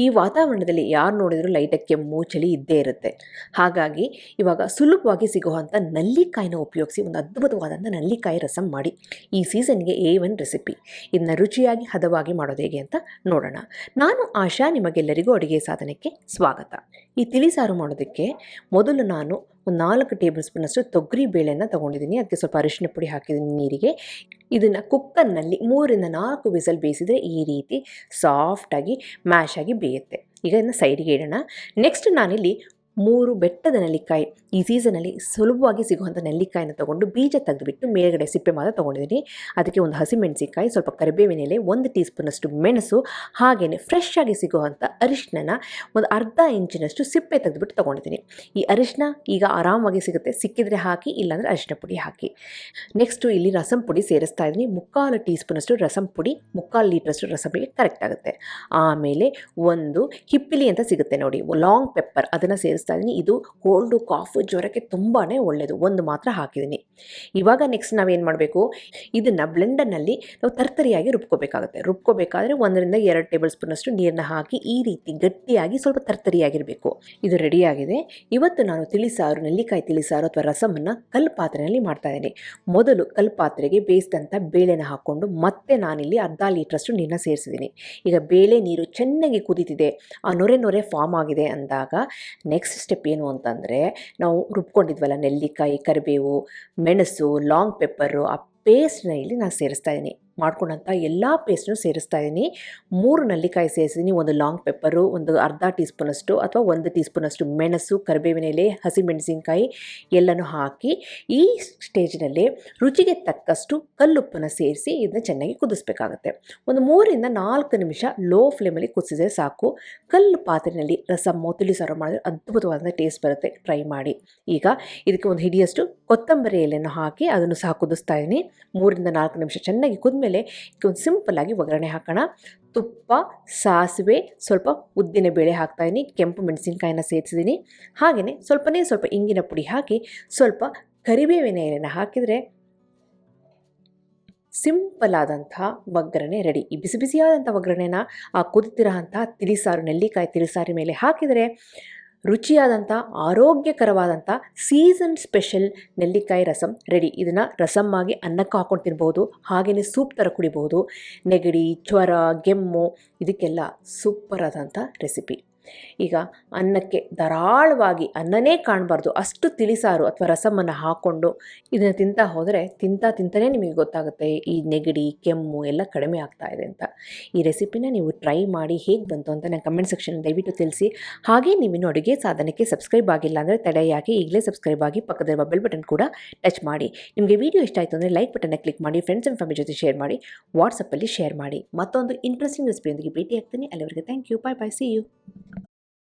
ಈ ವಾತಾವರಣದಲ್ಲಿ ಯಾರು ನೋಡಿದರೂ ಲೈಟಾಗಿ ಕೆಮ್ಮು ಚಳಿ ಇದ್ದೇ ಇರುತ್ತೆ. ಹಾಗಾಗಿ ಇವಾಗ ಸುಲಭವಾಗಿ ಸಿಗುವಂಥ ನಲ್ಲಿಕಾಯಿನ ಉಪಯೋಗಿಸಿ ಒಂದು ಅದ್ಭುತವಾದಂಥ ನಲ್ಲಿಕಾಯಿ ರಸಂ ಮಾಡಿ. ಈ ಸೀಸನ್ಗೆ A1 ರೆಸಿಪಿ. ಇದನ್ನ ರುಚಿಯಾಗಿ ಹದವಾಗಿ ಮಾಡೋದು ಹೇಗೆ ಅಂತ ನೋಡೋಣ. ನಾನು ಆಶಾ, ನಿಮಗೆಲ್ಲರಿಗೂ ಅಡುಗೆ ಸಾಧನಕ್ಕೆ ಸ್ವಾಗತ. ಈ ತಿಳಿಸಾರು ಮಾಡೋದಕ್ಕೆ ಮೊದಲು ನಾನು ಒಂದು 4 ಟೇಬಲ್ ಸ್ಪೂನಷ್ಟು ತೊಗರಿ ಬೇಳೆನ ತೊಗೊಂಡಿದ್ದೀನಿ. ಅದಕ್ಕೆ ಸ್ವಲ್ಪ ಅರಿಶಿನ ಪುಡಿ ಹಾಕಿದ್ದೀನಿ ನೀರಿಗೆ. ಇದನ್ನು ಕುಕ್ಕರ್ನಲ್ಲಿ 3 ರಿಂದ 4 ವಿಸಲ್ ಬೇಯಿಸಿದರೆ ಈ ರೀತಿ ಸಾಫ್ಟಾಗಿ ಮ್ಯಾಶ್ ಆಗಿ ಬೇಯುತ್ತೆ. ಈಗ ಇದನ್ನು ಸೈಡಿಗೆ ಇಡೋಣ. ನೆಕ್ಸ್ಟ್ ನಾನಿಲ್ಲಿ 3 ಬೆಟ್ಟದ ನೆಲ್ಲಿಕಾಯಿ, ಈ ಸೀಸನಲ್ಲಿ ಸುಲಭವಾಗಿ ಸಿಗುವಂಥ ನೆಲ್ಲಿಕಾಯಿನ ತೊಗೊಂಡು ಬೀಜ ತೆಗೆದುಬಿಟ್ಟು ಮೇಲ್ಗಡೆ ಸಿಪ್ಪೆ ಮಾತ್ರ ತೊಗೊಂಡಿದ್ದೀನಿ. ಅದಕ್ಕೆ ಒಂದು ಹಸಿಮೆಣಸಿಕಾಯಿ, ಸ್ವಲ್ಪ ಕರಿಬೇವಿನ ಎಲೆ, 1 ಟೀ ಸ್ಪೂನಷ್ಟು ಮೆಣಸು, ಹಾಗೆಯೇ ಫ್ರೆಶ್ ಆಗಿ ಸಿಗುವಂಥ ಅರಿಶಿನ ಒಂದು ಅರ್ಧ ಇಂಚಿನಷ್ಟು ಸಿಪ್ಪೆ ತೆಗೆದುಬಿಟ್ಟು ತೊಗೊಂಡಿದ್ದೀನಿ. ಈ ಅರಿಶಿನ ಈಗ ಆರಾಮಾಗಿ ಸಿಗುತ್ತೆ, ಸಿಕ್ಕಿದರೆ ಹಾಕಿ, ಇಲ್ಲಾಂದರೆ ಅರಿಶಿನ ಪುಡಿ ಹಾಕಿ. ನೆಕ್ಸ್ಟು ಇಲ್ಲಿ ರಸಂ ಪುಡಿ ಸೇರಿಸ್ತಾ ಇದ್ದೀನಿ. 3/4 ಟೀ ಸ್ಪೂನಷ್ಟು ರಸಂ ಪುಡಿ, 3/4 ಲೀಟ್ರಷ್ಟು ರಸಂ ಪುಡಿ ಕರೆಕ್ಟ್ ಆಗುತ್ತೆ. ಆಮೇಲೆ ಒಂದು ಹಿಪ್ಪಿಲಿ ಅಂತ ಸಿಗುತ್ತೆ ನೋಡಿ, ಲಾಂಗ್ ಪೆಪ್ಪರ್, ಅದನ್ನು ಸೇರಿಸ್ತಾ ಇದ್ದೀನಿ. ಇದು ಕೋಲ್ಡು, ಕಾಫು, ಜ್ವರಕ್ಕೆ ತುಂಬಾ ಒಳ್ಳೆಯದು. ಒಂದು ಮಾತ್ರ ಹಾಕಿದ್ದೀನಿ. ಇವಾಗ ನೆಕ್ಸ್ಟ್ ನಾವೇನು ಮಾಡಬೇಕು, ಇದನ್ನು ಬ್ಲೆಂಡರ್ನಲ್ಲಿ ನಾವು ತರ್ತರಿಯಾಗಿ ರುಬ್ಕೋಬೇಕಾಗುತ್ತೆ. ರುಬ್ಕೋಬೇಕಾದ್ರೆ 1 ರಿಂದ 2 ಟೇಬಲ್ ಸ್ಪೂನಷ್ಟು ನೀರನ್ನ ಹಾಕಿ ಈ ರೀತಿ ಗಟ್ಟಿಯಾಗಿ ಸ್ವಲ್ಪ ತರ್ತರಿಯಾಗಿರಬೇಕು. ಇದು ರೆಡಿಯಾಗಿದೆ. ಇವತ್ತು ನಾನು ತಿಳಿಸಾರು, ನೆಲ್ಲಿಕಾಯಿ ತಿಳಿಸಾರು ಅಥವಾ ರಸಮನ್ನು ಕಲ್ಲು ಪಾತ್ರೆಯಲ್ಲಿ ಮಾಡ್ತಾ ಇದ್ದೀನಿ. ಮೊದಲು ಕಲ್ಲು ಪಾತ್ರೆಗೆ ಬೇಯಿಸಿದಂಥ ಬೇಳೆನ ಹಾಕ್ಕೊಂಡು ಮತ್ತೆ ನಾನಿಲ್ಲಿ ಅರ್ಧ ಲೀಟ್ರಷ್ಟು ನೀರನ್ನ ಸೇರಿಸಿದ್ದೀನಿ. ಈಗ ಬೇಳೆ ನೀರು ಚೆನ್ನಾಗಿ ಕುದೀತಿದೆ, ಆ ನೊರೆ ಫಾರ್ಮ್ ಆಗಿದೆ ಅಂದಾಗ ನೆಕ್ಸ್ಟ್ ಸ್ಟೆಪ್ ಏನು ಅಂತಂದರೆ, ನಾವು ರುಬ್ಕೊಂಡಿದ್ವಲ್ಲ ನೆಲ್ಲಿಕಾಯಿ, ಕರಿಬೇವು, ಮೆಣಸು, ಲಾಂಗ್ ಪೆಪ್ಪರು, ಆ ಪೇಸ್ಟ್ನ ಇಲ್ಲಿ ನಾನು ಸೇರಿಸ್ತಾ ಇದ್ದೀನಿ. ಮಾಡ್ಕೊಂಡಂಥ ಎಲ್ಲ ಪೇಸ್ಟನ್ನು ಸೇರಿಸ್ತಾ ಇದ್ದೀನಿ. 3 ನೆಲ್ಲಿಕಾಯಿ ಸೇರಿಸಿದ್ದೀನಿ, 1 ಲಾಂಗ್ ಪೆಪ್ಪರು, ಒಂದು ಅರ್ಧ ಟೀ ಸ್ಪೂನಷ್ಟು ಅಥವಾ 1 ಟೀ ಸ್ಪೂನಷ್ಟು ಮೆಣಸು, ಕರಿಬೇವಿನ ಎಲೆ, ಹಸಿಮೆಣಸಿನ್ಕಾಯಿ ಎಲ್ಲನೂ ಹಾಕಿ ಈ ಸ್ಟೇಜ್ನಲ್ಲಿ ರುಚಿಗೆ ತಕ್ಕಷ್ಟು ಕಲ್ಲುಪ್ಪನ್ನು ಸೇರಿಸಿ ಇದನ್ನು ಚೆನ್ನಾಗಿ ಕುದಿಸ್ಬೇಕಾಗತ್ತೆ. ಒಂದು 3 ರಿಂದ 4 ನಿಮಿಷ ಲೋ ಫ್ಲೇಮಲ್ಲಿ ಕುದಿಸಿದ್ರೆ ಸಾಕು. ಕಲ್ಲು ಪಾತ್ರೆಯಲ್ಲಿ ರಸಮ್ಮು, ತಿಳಿಸಾರು ಮಾಡಿದ್ರೆ ಅದ್ಭುತವಾದ ಟೇಸ್ಟ್ ಬರುತ್ತೆ. ಟ್ರೈ ಮಾಡಿ. ಈಗ ಇದಕ್ಕೆ ಒಂದು ಹಿಡಿಯಷ್ಟು ಕೊತ್ತಂಬರಿ ಎಲೆಯನ್ನು ಹಾಕಿ ಅದನ್ನು ಸಹ ಕುದಿಸ್ತಾ ಇದ್ದೀನಿ. 3 ರಿಂದ 4 ನಿಮಿಷ ಚೆನ್ನಾಗಿ ಕುದ್ಮೇಲೆ ಒಂದು ಸಿಂಪಲ್ಲಾಗಿ ಒಗ್ಗರಣೆ ಹಾಕೋಣ. ತುಪ್ಪ, ಸಾಸಿವೆ, ಸ್ವಲ್ಪ ಉದ್ದಿನ ಬೇಳೆ ಹಾಕ್ತಾಯಿದ್ದೀನಿ, ಕೆಂಪು ಮೆಣಸಿನ್ಕಾಯಿನ ಸೇರಿಸಿದ್ದೀನಿ. ಹಾಗೆಯೇ ಸ್ವಲ್ಪ ಇಂಗಿನ ಪುಡಿ ಹಾಕಿ ಸ್ವಲ್ಪ ಕರಿಬೇವಿನ ಎಲೆನ ಹಾಕಿದರೆ ಸಿಂಪಲ್ ಆದಂಥ ಒಗ್ಗರಣೆ ರೆಡಿ. ಈ ಬಿಸಿ ಬಿಸಿಯಾದಂಥ ಒಗ್ಗರಣೆನ ಆ ಕುದಿತಿರೋಂಥ ತಿಳಿಸಾರು, ನೆಲ್ಲಿಕಾಯಿ ತಿಳಿಸಾರು ಮೇಲೆ ಹಾಕಿದರೆ ರುಚಿಯಾದಂಥ ಆರೋಗ್ಯಕರವಾದಂಥ ಸೀಸನ್ ಸ್ಪೆಷಲ್ ನೆಲ್ಲಿಕಾಯಿ ರಸಂ ರೆಡಿ. ಇದನ್ನು ರಸಮ್ಮಾಗಿ ಅನ್ನಕ್ಕೆ ಹಾಕ್ಕೊಂಡು ತಿನ್ಬೋದು, ಹಾಗೆಯೇ ಸೂಪ್ ಥರ ಕುಡಿಬೋದು. ನೆಗಡಿ, ಜ್ವರ, ಕೆಮ್ಮು ಇದಕ್ಕೆಲ್ಲ ಸೂಪರ್ ಆದಂಥ ರೆಸಿಪಿ. ಈಗ ಅನ್ನಕ್ಕೆ ಧಾರಾಳವಾಗಿ, ಅನ್ನನೇ ಕಾಣಬಾರ್ದು ಅಷ್ಟು ತಿಳಿಸಾರು ಅಥವಾ ರಸಮನ್ನು ಹಾಕ್ಕೊಂಡು ಇದನ್ನು ತಿಂತಾ ಹೋದರೆ ತಿಂತಾನೇ ನಿಮಗೆ ಗೊತ್ತಾಗುತ್ತೆ ಈ ನೆಗಡಿ, ಕೆಮ್ಮು ಎಲ್ಲ ಕಡಿಮೆ ಆಗ್ತಾ ಇದೆ ಅಂತ. ಈ ರೆಸಿಪಿನ ನೀವು ಟ್ರೈ ಮಾಡಿ ಹೇಗೆ ಬಂತು ಅಂತ ನಾನು ಕಮೆಂಟ್ ಸೆಕ್ಷನ್ ದಯವಿಟ್ಟು ತಿಳಿಸಿ. ಹಾಗೆ ನೀವಿನ್ನು ಅಡುಗೆ ಸಾಧನಕ್ಕೆ ಸಬ್ಸ್ಕ್ರೈಬ್ ಆಗಿಲ್ಲ ಅಂದರೆ ತಡೆ ಯಾಕೆ, ಈಗಲೇ ಸಬ್ಸ್ಕ್ರೈಬ್ ಆಗಿ ಪಕ್ಕದಲ್ಲಿರುವ ಬೆಲ್ ಬಟನ್ ಕೂಡ ಟಚ್ ಮಾಡಿ. ನಿಮಗೆ ವಿಡಿಯೋ ಇಷ್ಟ ಆಯಿತು ಅಂದರೆ ಲೈಕ್ ಬಟನ್ನ ಕ್ಲಿಕ್ ಮಾಡಿ, ಫ್ರೆಂಡ್ಸ್ ಆ್ಯಂಡ್ ಫ್ಯಾಮಿಲಿ ಜೊತೆ ಶೇರ್ ಮಾಡಿ, ವಾಟ್ಸಪ್ಪಲ್ಲಿ ಶೇರ್ ಮಾಡಿ. ಮತ್ತೊಂದು ಇಂಟ್ರೆಸ್ಟಿಂಗ್ ರೆಸಿಪಿಯೊಂದಿಗೆ ಭೇಟಿ ಆಗ್ತೀನಿ. ಅಲ್ಲಿವರೆಗೆ thank you, bye bye, see you.